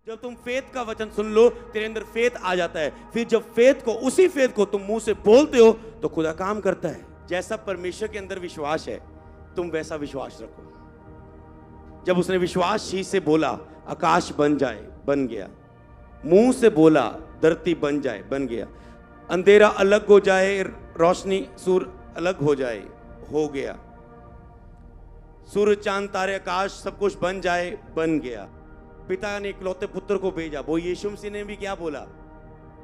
जब तुम फेथ का वचन सुन लो तेरे अंदर फेथ आ जाता है। फिर जब फेथ को, उसी फेथ को तुम मुंह से बोलते हो तो खुदा काम करता है। जैसा परमेश्वर के अंदर विश्वास है तुम वैसा विश्वास रखो। जब उसने विश्वास ही से बोला आकाश बन जाए, बन गया। मुंह से बोला धरती बन जाए, बन गया। अंधेरा अलग हो जाए, रोशनी सूर्य अलग हो जाए, हो गया। सूर्य चांद तारे आकाश सब कुछ बन जाए, बन गया। पिता ने इकलौते पुत्र को भेजा, वो यीशु मसीह ने भी क्या बोला?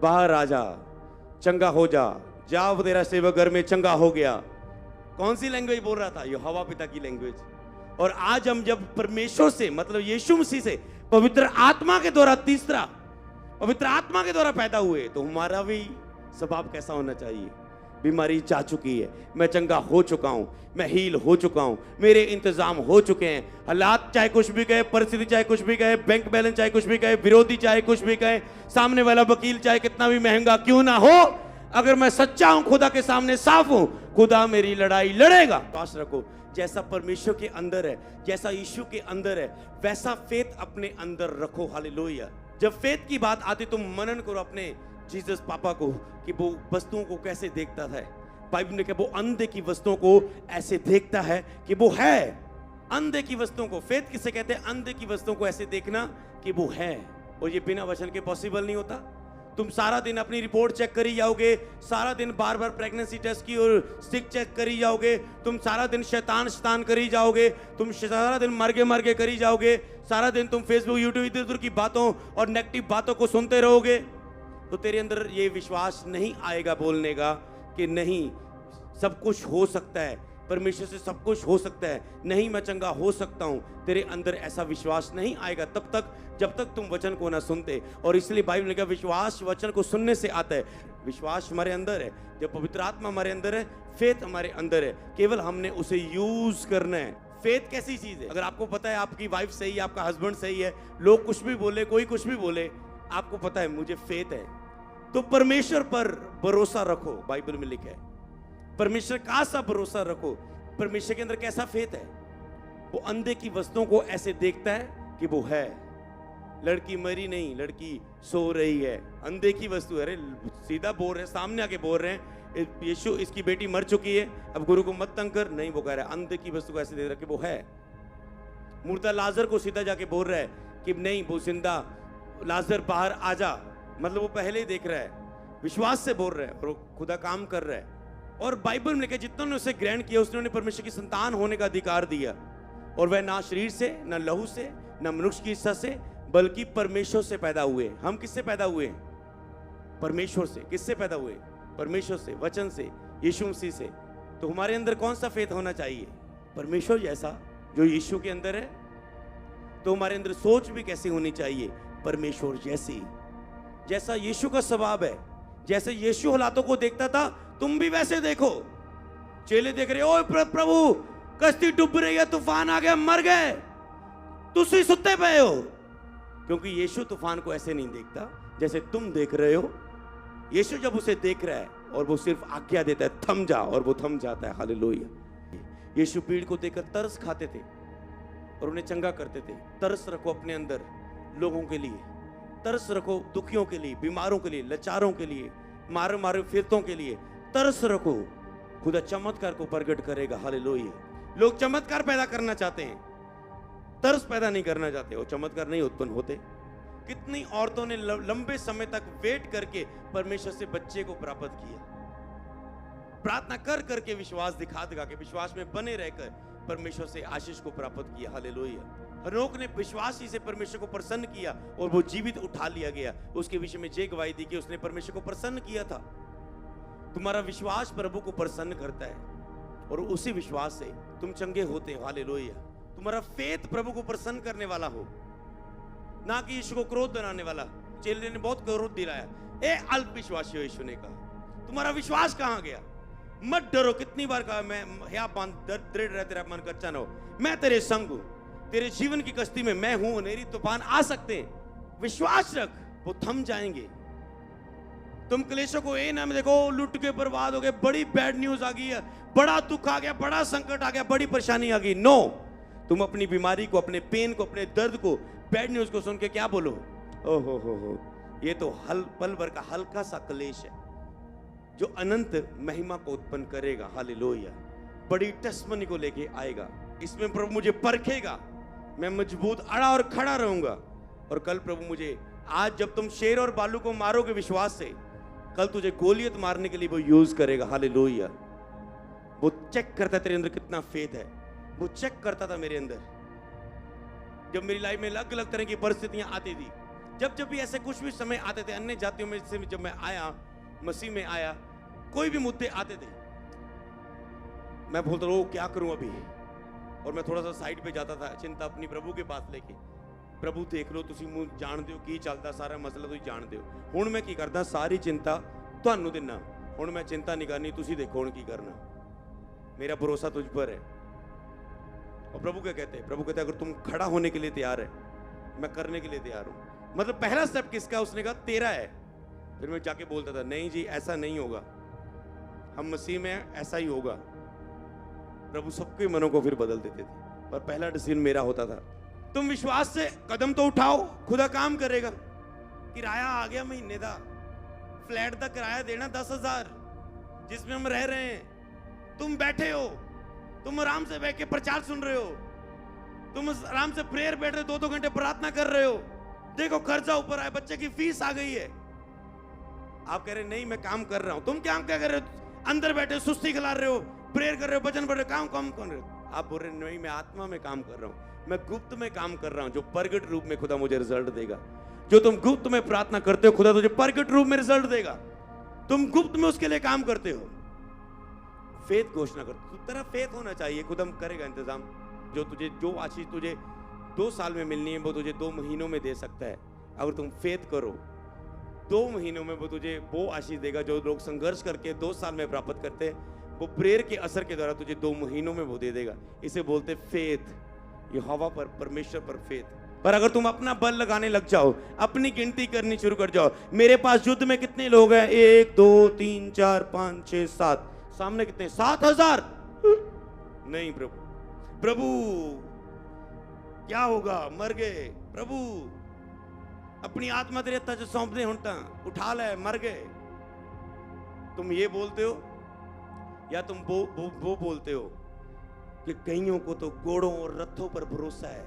बाहर आ जा, चंगा हो जा, जाओ तेरा सेवक घर में चंगा हो गया। कौन सी लैंग्वेज बोल रहा था? यहोवा पिता की लैंग्वेज। और आज हम जब परमेश्वर से, मतलब यीशु मसीह से पवित्र आत्मा के द्वारा, तीसरा पवित्र आत्मा के द्वारा पैदा हुए, तो हमारा भी स्वभाव कैसा होना चाहिए? बीमारी जा चुकी है, मैं चंगा हो चुका हूं, मैं हील हो चुका हूं, मेरे इंतजाम हो चुके हैं। हालात चाहे कुछ भी कहे, परिस्थिति चाहे कुछ भी कहे, बैंक बैलेंस चाहे कुछ भी कहे, विरोधी चाहे कुछ भी कहे, सामने वाला वकील चाहे कितना भी महंगा क्यों ना हो, अगर मैं सच्चा हूं, खुदा के सामने साफ हूं, खुदा मेरी लड़ाई लड़ेगा। विश्वास रखो, जैसा परमेश्वर के अंदर है, जैसा यीशु के अंदर है, वैसा फेथ अपने अंदर रखो। हालेलुया। जब फेथ की बात आती तुम मनन करो अपने जीसस पापा को कि वो वस्तुओं को कैसे देखता था। बाइबल ने कहा वो अंधे की वस्तुओं को ऐसे देखता है कि वो है। अंधे की वस्तुओं को, फेथ किसे कहते हैं? अंधे की वस्तुओं को ऐसे देखना कि वो है। और ये बिना वचन के पॉसिबल नहीं होता। तुम सारा दिन अपनी रिपोर्ट चेक करी जाओगे, सारा दिन बार बार प्रेगनेंसी टेस्ट की और स्टिक चेक करी जाओगे, तुम सारा दिन शैतान करी जाओगे, तुम सारा दिन मर के करी जाओगे, सारा दिन तुम फेसबुक यूट्यूब इधर उधर की बातों और नेगेटिव बातों को सुनते रहोगे, तो तेरे अंदर ये विश्वास नहीं आएगा बोलने का कि नहीं सब कुछ हो सकता है, परमेश्वर से सब कुछ हो सकता है, नहीं मैं चंगा हो सकता हूं। तेरे अंदर ऐसा विश्वास नहीं आएगा तब तक जब तक तुम वचन को ना सुनते। और इसलिए बाइबल ने कहा विश्वास वचन को सुनने से आता है। विश्वास हमारे अंदर है, जब पवित्र आत्मा हमारे अंदर है, फेथ हमारे अंदर है, केवल हमने उसे यूज करना है। फेथ कैसी चीज है? अगर आपको पता है आपकी वाइफ सही है, आपका हस्बैंड सही है, लोग कुछ भी बोले, कोई कुछ भी बोले, आपको पता है मुझे फेथ है, तो परमेश्वर पर भरोसा रखो। बाइबल में लिखा है परमेश्वर का सा भरोसा रखो। परमेश्वर के अंदर कैसा फेथ है? वो अंधे की वस्तुओं को ऐसे देखता है कि वो है। लड़की मरी नहीं, लड़की सो रही है। अंधे की वस्तु, अरे सीधा बोल रहे हैं, सामने आके बोल रहे हैं यीशु इसकी बेटी मर चुकी है, अब गुरु को मत तंग कर। नहीं, वो कह रहा है अंधे की वस्तु को ऐसे देख रहा है कि वो है। मुर्दा लाजर को सीधा जाके बोल रहा है कि नहीं वो जिंदा, लाजर बाहर आ जा, मतलब वो पहले ही देख रहा है, विश्वास से बोल रहा है और खुदा काम कर रहा है। और बाइबल में जितना ने उसे ग्रहण किया उसने उन्हें परमेश्वर की संतान होने का अधिकार दिया। और वह ना शरीर से, ना लहू से, ना मनुष्य की इच्छा से, बल्कि परमेश्वर से पैदा हुए। हम किससे पैदा हुए? परमेश्वर से। किससे पैदा हुए? परमेश्वर से, वचन से, यीशु मसीह से। तो हमारे अंदर कौन सा फेथ होना चाहिए? परमेश्वर जैसा जो यीशु के अंदर है। तो हमारे अंदर सोच भी कैसी होनी चाहिए? परमेश्वर जैसी। जैसा यीशु का स्वभाव है, जैसे यीशु हालातों को देखता था तुम भी वैसे देखो। चेले देख रहे, ओ प्रभु कश्ती डूब रही है, तूफान आ गया, मर गए, तुसी सुते पे हो। क्योंकि यीशु तूफान को ऐसे नहीं देखता जैसे तुम देख रहे हो। यीशु जब उसे देख रहा है और वो सिर्फ आज्ञा देता है थम जा, और वो थम जाता है। हालेलुया। यीशु भीड़ को देखकर तरस खाते थे और उन्हें चंगा करते थे। तरस रखो अपने अंदर लोगों के लिए, तरस रखो दुखियों के लिए, बीमारों के लिए, लाचारों के लिए, मारे मारे फिरतों के लिए तरस रखो। खुदा चमत्कार को प्रकट करेगा। हालेलुया। लोग चमत्कार पैदा करना चाहते हैं, तरस पैदा नहीं करना चाहते, और चमत्कार नहीं उत्पन्न होते। कितनी औरतों ने लंबे समय तक वेट करके परमेश्वर से बच्चे को प्राप्त किया, प्रार्थना कर करके, विश्वास दिखा दिखा के, विश्वास में बने रहकर परमेश्वर से आशीष को प्राप्त किया। हालेलुया। हनोक ने विश्वास ही से परमेश्वर को प्रसन्न किया और वो जीवित उठा लिया गया। उसके विषय में जे गवाही दी कि उसने परमेश्वर को प्रसन्न किया था। तुम्हारा विश्वास प्रभु को प्रसन्न करता है और उसी विश्वास से तुम चंगे होते हो। हालेलुया। तुम्हारा फेथ प्रभु को प्रसन्न करने वाला हो, ना कि यीशु को क्रोध बनाने वाला। चेले ने बहुत क्रोध दिलाया, ए अल्प विश्वासी हो, यीशु ने कहा तुम्हारा विश्वास कहां गया? मत डरो। कितनी बार कहा मैं, दृढ़ रह, तेरा मन कच्चा ना हो, मैं तेरे संग हूं, तेरे जीवन की कश्ती में मैं हूं, अनेरी तूफान आ सकते हैं, विश्वास रख, वो थम जाएंगे। तुम क्लेशों को ए ना में देखो लुट के बर्बाद हो गए, बड़ी बैड न्यूज आ गई है, बड़ा दुख आ गया, बड़ा संकट आ गया, बड़ी परेशानी आ गई। नो, तुम अपनी बीमारी को, अपने पेन को, अपने दर्द को, बैड न्यूज को सुन के क्या बोलो? ओहो, ये तो पल भर का हल्का सा क्लेश है जो अनंत महिमा को उत्पन्न करेगा। हालेलुया। बड़ी टेस्टमनी को लेके आएगा। इसमें प्रभु मुझे परखेगा, मैं मजबूत अड़ा और खड़ा रहूंगा। और कल प्रभु मुझे, आज जब तुम शेर और बालू को मारोगे विश्वास से, कल तुझे गोलियत मारने के लिए वो यूज करेगा। हालेलुया। वो चेक करता है तेरे अंदर कितना फेथ है। वो चेक करता था मेरे अंदर जब मेरी लाइफ में अलग अलग तरह की परिस्थितियां आती थी। जब जब भी ऐसे कुछ भी समय आते थे अन्य जातियों में से, जब मैं आया मसीह में आया, कोई भी मुद्दे आते थे, मैं बोलता रहा क्या करूं अभी। और मैं थोड़ा सा साइड पे जाता था, चिंता अपनी प्रभु के पास लेके, प्रभु देख लो तुसी जानते हो की चलता, सारा मसला तुसी जानते हो। हुण मैं की करदा, सारी चिंता तुहानू देना। हुण मैं चिंता नहीं करनी, तुसी देखो हुण की करना, मेरा भरोसा तुझ पर है। और प्रभु क्या कहते हैं? प्रभु कहते हैं अगर तुम खड़ा होने के लिए तैयार है, मैं करने के लिए तैयार हूं। मतलब पहला स्टेप किसका? उसने कहा तेरा है। फिर मैं जाके बोलता था नहीं जी ऐसा नहीं होगा, हम मसीह में ऐसा ही होगा। प्रभु सबके मनों को फिर बदल देते थे, पर पहला डिसीजन मेरा होता था। तुम विश्वास से कदम तो उठाओ, खुदा काम करेगा। किराया आ गया महीने का, फ्लैट का किराया देना 10,000 जिसमें हम रह रहे हैं। तुम बैठे हो, तुम आराम से बैठ के प्रचार सुन रहे हो, तुम आराम से प्रेयर बैठ रहे हो, 2-2 घंटे प्रार्थना कर रहे हो। देखो खर्चा ऊपर आया, बच्चे की फीस आ गई है। आप कह रहे नहीं मैं काम कर रहा हूं। तुम क्या कर रहे हो? अंदर बैठे सुस्ती खिला रहे हो, प्रेयर कर रहे हो, वचन पढ़ रहे हो, काम कर रहे हो। आप बोल रहे नहीं मैं आत्मा में काम कर रहा हूं, मैं गुप्त में काम कर रहा हूं, जो प्रगट रूप में खुदा मुझे रिजल्ट देगा। जो तुम गुप्त में प्रार्थना करते हो, खुदा तुझे प्रगट रूप में रिजल्ट देगा। तुम गुप्त में उसके लिए काम करते हो, फेथ घोषणा करते हो। तेरा फेथ होना चाहिए, खुदा करेगा इंतजाम। जो तुझे जो आशीष तुझे 2 साल में मिलनी है वो तुझे 2 महीनों में दे सकता है। अगर तुम फेथ करो, 2 महीनों में वो तुझे वो आशीष देगा जो लोग संघर्ष करके 2 साल में प्राप्त करते हैं, वो प्रेयर के असर के द्वारा तुझे 2 महीनों में वो दे देगा। इसे बोलते फेथ, यहोवा पर, परमेश्वर पर फेथ। पर अगर तुम अपना बल लगाने लग जाओ, अपनी गिनती करनी शुरू कर जाओ, मेरे पास युद्ध में कितने लोग हैं, 1 2 3 4 5 6 7, सामने कितने, 7,000। नहीं प्रभु क्या होगा, मर गए। प्रभु अपनी आत्मा तेरे हत्था च सौंप दे, हुण तां उठा ले, मर गए। तुम ये बोलते हो या तुम वो बोलते हो कि कईयों को तो घोड़ों और रथों पर भरोसा है,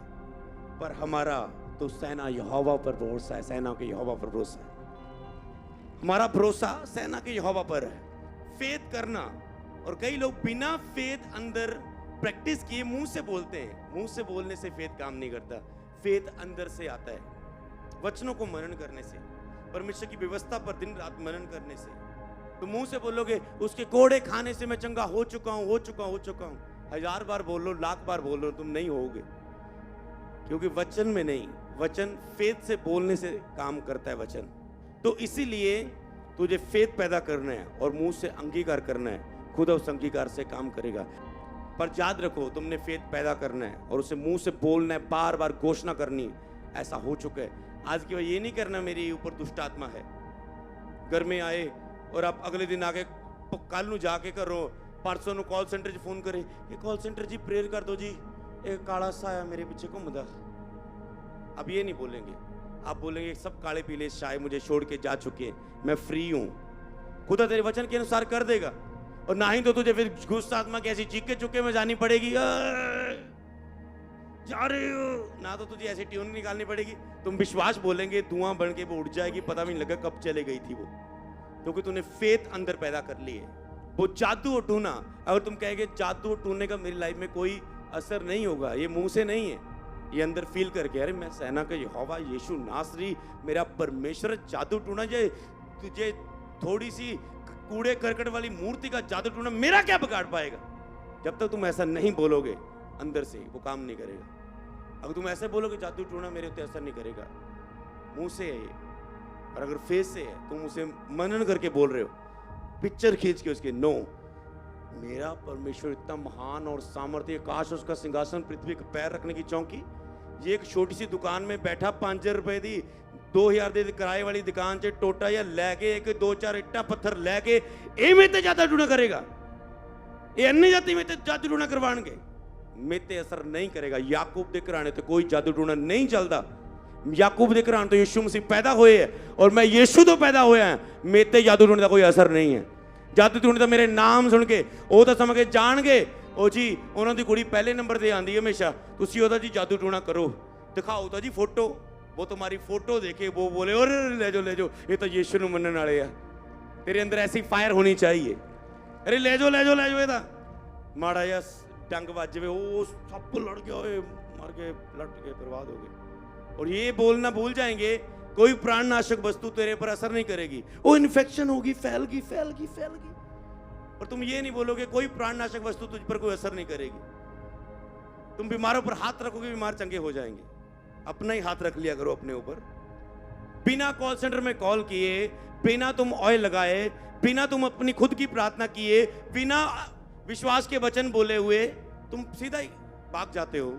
पर हमारा तो सेना यहोवा पर भरोसा है, सेना के यहोवा पर भरोसा है। हमारा भरोसा सेना के यहोवा पर है। फेथ करना, और कई लोग बिना फेथ अंदर प्रैक्टिस किए मुंह से बोलते हैं। मुंह से बोलने से फेथ काम नहीं करता, फेथ अंदर से आता है, वचनों को मनन करने से, परमेश्वर की व्यवस्था पर दिन रात मनन करने से। तो मुंह से बोलोगे उसके कोड़े खाने से मैं चंगा हो चुका हूं, हो चुका हूं। 1000 बार बोल लो, लाख बार बोल लो, तुम नहीं होगे, क्योंकि वचन में नहीं, वचन फेथ से बोलने से काम करता है वचन। तो इसीलिए तुझे फेथ पैदा करना है और मुंह से अंगीकार करना है, खुद उस अंगीकार से काम करेगा। पर याद रखो तुमने फेथ पैदा करना है और उसे मुंह से बोलना है, बार बार घोषणा करनी है। ऐसा हो चुका है आज की बार, ये नहीं करना मेरे ऊपर दुष्ट आत्मा है। घर में आए और आप अगले दिन आके कल नू जाके करो, परसों नू कॉल सेंटर च फोन करे, ये कॉल सेंटर जी प्रेयर कर दो जी, एक काला सा आया मेरे पीछे घूमदा। अब ये नहीं बोलेंगे, आप बोलेंगे सब काले पीले शाय मुझे छोड़ के जा चुके हैं, मैं फ्री हूं। खुदा तेरे वचन के अनुसार कर देगा। और ना ही तो तुझे फिर गुस्सा आत्मा कैसी चीखे चुके में जानी पड़ेगी, जा रहे हो ना, तो तुझे ऐसी ट्यून निकालनी पड़ेगी। तुम विश्वास बोलेंगे, धुआं बन के वो उड़ जाएगी, पता भी नहीं लगा कब चले गई थी वो, क्योंकि तूने फेथ अंदर पैदा कर ली है। वो जादू और टूना, अगर तुम कहेंगे जादू और टूने का मेरी लाइफ में कोई असर नहीं होगा, ये मुंह से नहीं है, ये अंदर फील करके, अरे मैं सेना का यहोवा यीशु नासरी मेरा परमेश्वर, जादू टूना जे तुझे थोड़ी सी कूड़े करकट वाली मूर्ति का जादू टूना मेरा क्या बिगाड़ पाएगा। जब तक तुम ऐसा नहीं बोलोगे अंदर से, वो काम नहीं करेगा। अगर तुम ऐसे बोलोगे जादू टूना मेरे ऊपर असर नहीं करेगा, मुंह से है ये, और अगर फेस से है तुम उसे मनन करके बोल रहे हो, पिक्चर खींच के उसके, नो मेरा परमेश्वर इतना महान और सामर्थ्य, काश उसका सिंहासन पृथ्वी पर पैर रखने की चौकी। ये एक छोटी सी दुकान में बैठा 5 रुपए दी 2000 ਦੇ ਕਿਰਾਏ ਵਾਲੀ ਦੁਕਾਨ 'ਚ ਟੋਟਾ ਜਾਂ ਲੈ ਕੇ ਇੱਕ 2-4 ਇੱਟਾਂ ਪੱਥਰ ਲੈ ਕੇ ਐਵੇਂ ਤੇ ਜਾਦੂ ਟੂਣਾ ਕਰੇਗਾ। ਇਹ ਅੰਨੇ ਜਾਤੀ में ਤੇ ਜਾਦੂ ਟੂਣਾ ਕਰਵਾਣਗੇ, मेरे ते असर नहीं करेगा। याकूब के घराने ते कोई जादू टूना नहीं चलता। याकूब देख रहा तो यीशु मसीह पैदा होए है और मैं यीशु तो पैदा होया है, मेते जादू टूने का कोई असर नहीं है। जादू टूने तो मेरे नाम सुन के ਉਹ ਤਾਂ ਸਮਝ ਕੇ ਜਾਣਗੇ ਉਹ ਜੀ ਉਹਨਾਂ ਦੀ ਕੁੜੀ ਪਹਿਲੇ ਨੰਬਰ ਤੇ ਆਂਦੀ ਹमेशा, ਤੁਸੀਂ ਉਹਦਾ ਜੀ ਜਾदू टूना करो, दिखाओ तो जी फोटो, वो तुम्हारी फोटो देखे वो बोले और ले जाओ ये तो यीशु ਨੂੰ ਮੰਨਣ ਵਾਲੇ ਆ। तेरे अंदर ऐसी फायर होनी चाहिए, अरे ले जाओ ਇਹਦਾ ਮਾੜਾ ਜਿਹਾ ਡੰਗ ਵੱਜ ਜਾਵੇ ਉਹ ਸੱਪ ਲੜ ਗਿਆ ਓਏ मर के लट के बर्बाद हो गए। और ये बोलना भूल जाएंगे कोई प्राणनाशक वस्तु तेरे पर असर नहीं करेगी, वो इन्फेक्शन होगी फैल गई। और तुम ये नहीं बोलोगे कोई प्राणनाशक वस्तु तुझ पर कोई असर नहीं करेगी। तुम बीमारों पर हाथ रखोगे बीमार चंगे हो जाएंगे। अपना ही हाथ रख लिया करो अपने ऊपर। बिना कॉल सेंटर में कॉल किए, बिना तुम ऑयल लगाए, बिना तुम अपनी खुद की प्रार्थना किए, बिना विश्वास के वचन बोले हुए तुम सीधा ही भाग जाते हो।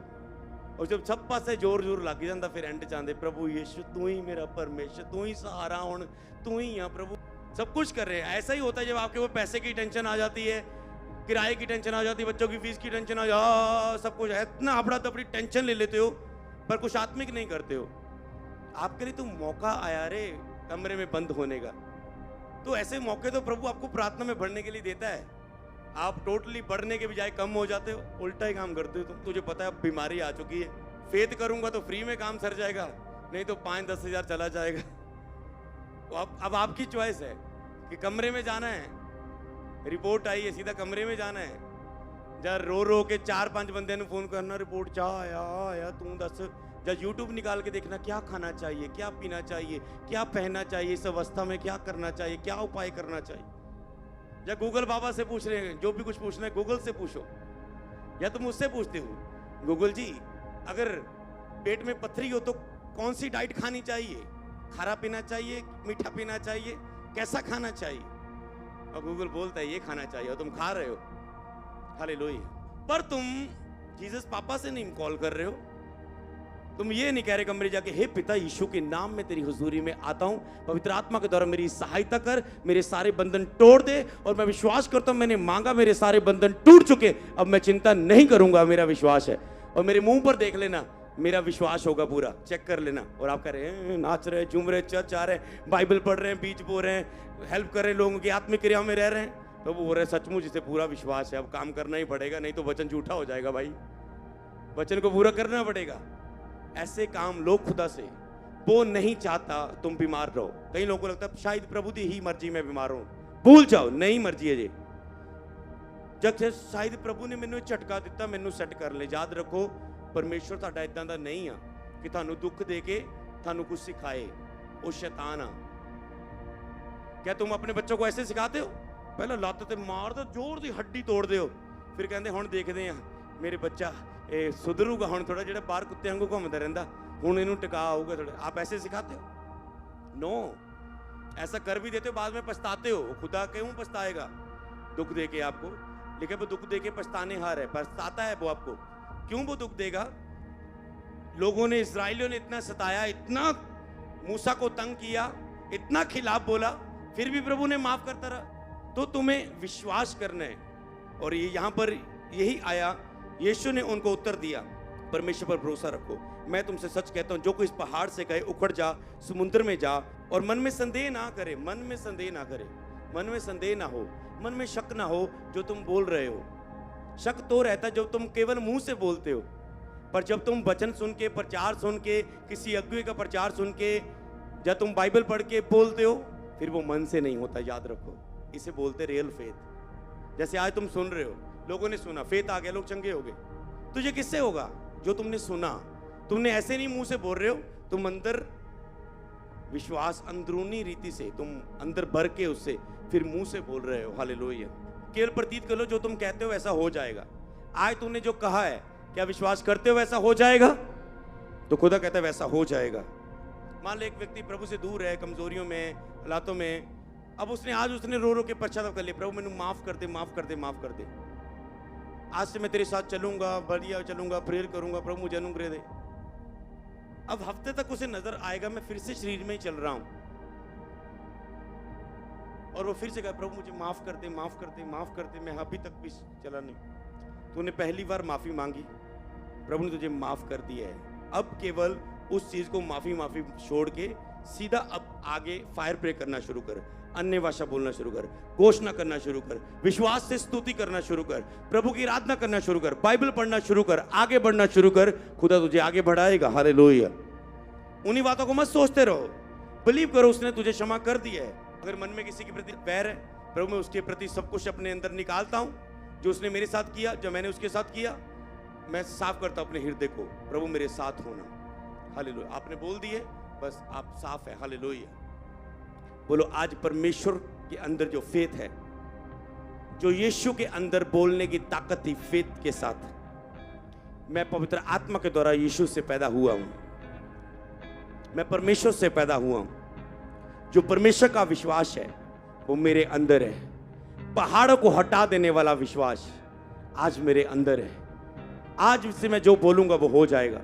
और जब सब पासे जोर लग जाता फिर एंड चाहते प्रभु यीशु तू ही मेरा परमेश्वर, तू ही सहारा, हुण तू ही यहाँ प्रभु सब कुछ कर रहे हैं। ऐसा ही होता है जब आपके वो पैसे की टेंशन आ जाती है, किराए की टेंशन आ जाती है, बच्चों की फीस की टेंशन आ जाती, सब कुछ है इतना अपना तपड़ी टेंशन ले लेते हो पर कुछ आत्मिक नहीं करते हो। आपके लिए तो मौका आया रे कमरे में बंद होने का, तो ऐसे मौके तो प्रभु आपको प्रार्थना में बढ़ने के लिए देता है। आप टोटली बढ़ने के बजाय कम हो जाते हो, उल्टा ही काम करते हो तुम। तुझे पता है अब बीमारी आ चुकी है, फेथ करूंगा तो फ्री में काम सर जाएगा, नहीं तो 5-10 हज़ार चला जाएगा। तो अब आपकी चॉइस है कि कमरे में जाना है, रिपोर्ट आई है सीधा कमरे में जाना है, जब रो के 4-5 बंदे ने फोन करना रिपोर्ट जा आया तू दस, जब यूट्यूब निकाल के देखना क्या खाना चाहिए, क्या पीना चाहिए, क्या पहनना चाहिए, इस अवस्था में क्या करना चाहिए, क्या उपाय करना चाहिए। या गूगल बाबा से पूछ रहे हैं, जो भी कुछ पूछना है गूगल से पूछो, या तुम उससे पूछते हो गूगल जी अगर पेट में पत्थरी हो तो कौन सी डाइट खानी चाहिए, खारा पीना चाहिए, मीठा पीना चाहिए, कैसा खाना चाहिए, और गूगल बोलता है ये खाना चाहिए और तुम खा रहे हो। हालेलुया। पर तुम जीसस पापा से नहीं कॉल कर रहे हो, तुम ये नहीं कह रहे कमरे जाके हे पिता यीशु के नाम में तेरी हुजूरी में आता हूं, पवित्र आत्मा के द्वारा मेरी सहायता कर, मेरे सारे बंधन तोड़ दे, और मैं विश्वास करता हूं मैंने मांगा, मेरे सारे बंधन टूट चुके, अब मैं चिंता नहीं करूंगा, मेरा विश्वास है। और मेरे मुंह पर देख लेना मेरा विश्वास होगा पूरा, चेक कर लेना। और आप कह रहे हैं नाच रहे, झूम रहे, चर्च आ रहे, बाइबल पढ़ रहे हैं, बीच बो रहे हैं, हेल्प कर रहे हैं, लोगों की आत्मिक क्रिया में रह रहे हैं, तो वो बोल रहे सचमुच इसे पूरा विश्वास है, अब काम करना ही पड़ेगा, नहीं तो वचन झूठा हो जाएगा भाई, वचन को पूरा करना पड़ेगा। ऐसे काम लोग खुदा से, वो नहीं चाहता तुम बीमार रहो। कई लोगों को लगता है शायद प्रभु दी ही मर्जी में बीमार हूं, भूल जाओ नहीं मर्जी है जी। जब शायद प्रभु ने मैनू झटका दिता मैनू सैट कर ले। याद रखो परमेश्वर तुहाडा इदां दा नहीं आ कि तुहानू दुख दे के तुहानू कुछ सिखाए, वो शैतान आ। क्या तुम अपने बच्चों को ऐसे सिखाते हो, पहले लत्त ते मार दो जोर दी हड्डी तोड़ दो, फिर कहते हुण देखदे आ मेरे बच्चा ਇਹ सुधरूगा, ਹੁਣ थोड़ा ਜਿਹੜਾ बाहर कुत्ते वांगू घूमता रहता ਹੁਣ ਇਹਨੂੰ टिका आऊगा थोड़ा। आप ऐसे सिखाते हो? नो, ऐसा कर भी देते हो बाद में पछताते हो। खुदा क्यों पछताएगा दुख दे के आपको, लेकिन वो दुख दे के पछताने हार है, पछताता है वो आपको। क्यों वो दुख देगा? लोगों ने, इस्राएलियों ने इतना सताया, इतना मूसा को तंग किया, इतना खिलाफ बोला, फिर भी प्रभु ने माफ करता रहा। तो तुम्हें विश्वास करना है। और ये यहाँ पर यही आया, यीशु ने उनको उत्तर दिया परमेश्वर पर भरोसा रखो। मैं तुमसे सच कहता हूं जो कोई इस पहाड़ से कहे उखड़ जा, समुद्र में जा, और मन में संदेह ना करे, मन में संदेह ना करे, मन में संदेह ना हो, मन में शक ना हो जो तुम बोल रहे हो। शक तो रहता है जब तुम केवल मुंह से बोलते हो, पर जब तुम वचन सुन के, प्रचार सुन के, किसी अगुवे का प्रचार सुन के, जब तुम बाइबल पढ़ के बोलते हो, फिर वो मन से नहीं होता। याद रखो, इसे बोलते रियल फेथ। जैसे आज तुम सुन रहे हो, लोगों ने सुना, फेथ आ गया, लोग चंगे हो गए। तुझे किससे होगा? जो तुमने सुना। तुमने ऐसे नहीं मुंह से बोल रहे हो, तुम अंदर विश्वास, अंदरूनी रीति से तुम अंदर भर के उससे फिर मुंह से बोल रहे हो। हालेलुया। केवल प्रतीत कर लो जो तुम कहते हो वैसा हो जाएगा। आज तुमने जो कहा है, क्या विश्वास करते हो वैसा हो जाएगा? तो खुदा कहता है वैसा हो जाएगा। मान लो एक व्यक्ति प्रभु से दूर है, कमजोरियों में, हालातों में, अब उसने रो रो के पश्चाताप कर लिया, प्रभु मैंने माफ कर दे, माफ कर दे, माफ कर दे, आज से मैं तेरे साथ चलूंगा, बढ़िया चलूंगा, प्रेयर करूंगा, प्रभु मुझे अनुग्रह दे। अब हफ्ते तक उसे नजर आएगा मैं फिर से शरीर में ही चल रहा हूं, और वो फिर से कहे प्रभु मुझे माफ कर दे, माफ कर दे, माफ कर दे, मैं अभी तक भी चला नहीं। तूने पहली बार माफी मांगी, प्रभु ने तुझे माफ कर दिया है। अब केवल उस चीज को माफी छोड़ के सीधा अब आगे फायर प्रे करना शुरू कर, अन्य भाषा बोलना शुरू कर, घोषणा करना शुरू कर, विश्वास से स्तुति करना शुरू कर, प्रभु की आराधना करना शुरू कर, बाइबल पढ़ना शुरू कर, आगे बढ़ना शुरू कर। खुदा तुझे आगे बढ़ाएगा। हालेलुया। उन्हीं बातों को मत सोचते रहो, बिलीव करो उसने तुझे क्षमा कर दिया है। अगर मन में किसी के प्रति वैर है, प्रभु मैं उसके प्रति सब कुछ अपने अंदर निकालता हूं, जो उसने मेरे साथ किया, जो मैंने उसके साथ किया, मैं साफ करता हूं अपने हृदय को। प्रभु मेरे साथ होना। हालेलुया। आपने बोल दिए, बस आप साफ है। हालेलुया। बोलो आज परमेश्वर के अंदर जो फेथ है, जो यीशु के अंदर बोलने की ताकत थी, फेथ के साथ मैं पवित्र आत्मा के द्वारा यीशु से पैदा हुआ हूं, मैं परमेश्वर से पैदा हुआ हूं। जो परमेश्वर का विश्वास है वो मेरे अंदर है। पहाड़ों को हटा देने वाला विश्वास आज मेरे अंदर है। आज से मैं जो बोलूंगा वो हो जाएगा।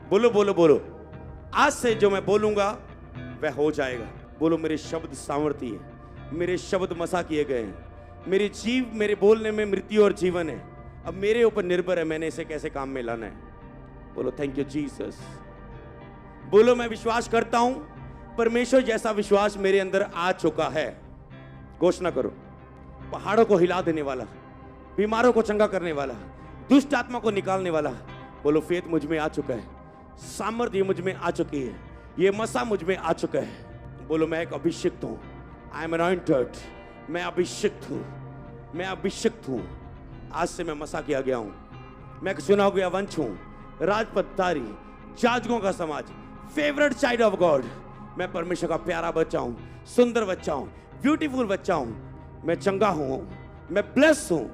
बोलो बोलो बोलो, आज से जो मैं बोलूंगा वह हो जाएगा। बोलो मेरे शब्द सामर्थ्य है, मेरे शब्द मसा किए गए हैं, मेरे बोलने में मृत्यु और जीवन है। अब मेरे ऊपर निर्भर है मैंने इसे कैसे काम में लाना है। बोलो थैंक यू जीसस। बोलो मैं विश्वास करता हूं परमेश्वर जैसा विश्वास मेरे अंदर आ चुका है। घोषणा करो। पहाड़ों को हिला देने वाला, बीमारों को चंगा करने वाला, दुष्ट आत्मा को निकालने वाला। बोलो फेथ मुझ में आ चुका है, सामर्थ्य मुझ में आ चुकी है, ये मसा मुझ में आ चुका है। बोलो मैं एक अभिषिक्त हूं। I am anointed. मैं अभिषिक्त हूं, मैं अभिषिक्त हूं। आज से मैं मसा किया गया हूं। मैं एक चुना गया वंश हूं, राजपथधारी, जाजकों का समाज, फेवरेट चाइल्ड ऑफ गॉड। मैं परमेश्वर का प्यारा बच्चा हूं, सुंदर बच्चा हूं, ब्यूटीफुल बच्चा हूं। मैं चंगा हूं, मैं ब्लेस हूं।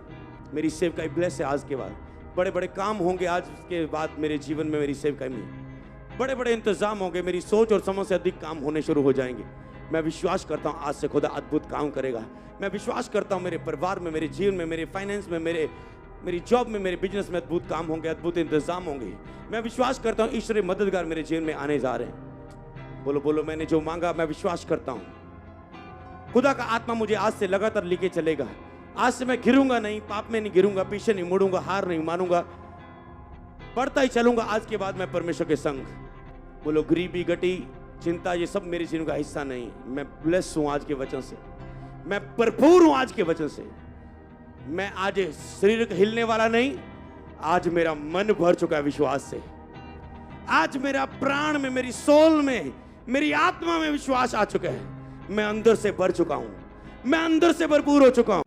मेरी सेवकाई ब्लेस है। आज के बाद बड़े बड़े काम होंगे। आज के बाद मेरे जीवन में, मेरी सेवकाई में बड़े बड़े इंतजाम होंगे। मेरी सोच और समझ से अधिक काम होने शुरू हो जाएंगे। मैं विश्वास करता हूं आज से खुदा अद्भुत काम करेगा। मैं विश्वास करता हूं मेरे परिवार में, मेरे जीवन में, मेरे फाइनेंस में, मेरी जॉब में, मेरे बिजनेस में अद्भुत काम होंगे, अद्भुत इंतजाम होंगे। मैं विश्वास करता हूं ईश्वरीय मददगार मेरे जीवन में आने जा रहे हैं। बोलो बोलो मैंने जो मांगा मैं विश्वास करता हूं खुदा का आत्मा मुझे आज से लगातार लेके चलेगा। आज से मैं गिरूंगा नहीं, पाप में नहीं गिरूंगा, पीछे नहीं मुड़ूंगा, हार नहीं मानूंगा, बढ़ता ही चलूंगा। आज के बाद मैं परमेश्वर के संग। बोलो गरीबी, गटी, चिंता, ये सब मेरे जीवन का हिस्सा नहीं। मैं ब्लेस हूं आज के वचन से, मैं भरपूर हूं आज के वचन से। मैं आज शरीर हिलने वाला नहीं, आज मेरा मन भर चुका है विश्वास से। आज मेरा प्राण में, मेरी सोल में, मेरी आत्मा में विश्वास आ चुका है। मैं अंदर से भर चुका हूं, मैं अंदर से भरपूर हो चुका हूं।